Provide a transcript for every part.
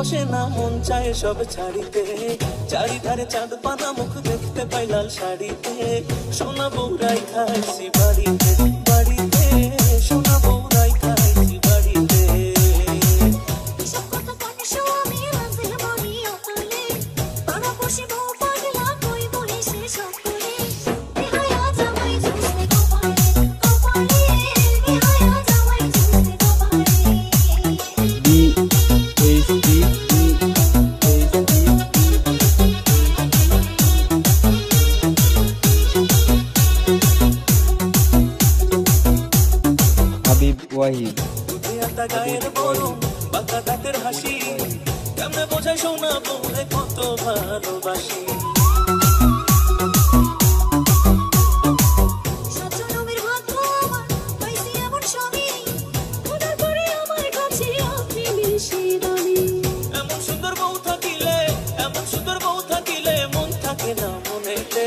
বসে না মন চায় সব ছাড়িতে, চারিধারে চাঁদ পানা মুখ দেখতে পাই লাল শাড়িতে। সোনা বউরাই খাইছি বাড়িতে বাড়িতে, সোনা বউরাই খাইছি বাড়িতে। ওয়াহিদ গায়ের গরম বাঁকা দাঁতের হাসি, কেমনে বোঝাই সোনা বউরে কত ভালোবাসি। এমন সুন্দর বউ থাকিলে, এমন সুন্দর বউ থাকিলে মন থাকে না মনেতে।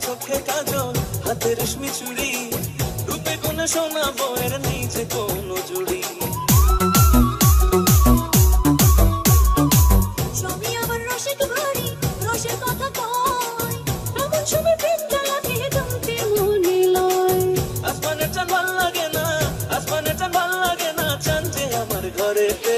চোখে কাজল হাতে রেশমি চুড়ি, রূপে কোনে সোনা বউয়ের নেই যে কোনো জুড়ি। আসমানের চাঁদ ভাল লাগে না, আসমানের চাঁদ ভাল লাগে না, চাঁদ যে আমার ঘরেতে।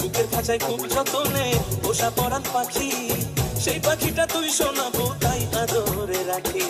বুকের খাঁচায় খুব যতনে পোষা পরাণ পাখি, সেই পাখিটা তুই শোনাবো তাই আদরে রাখি।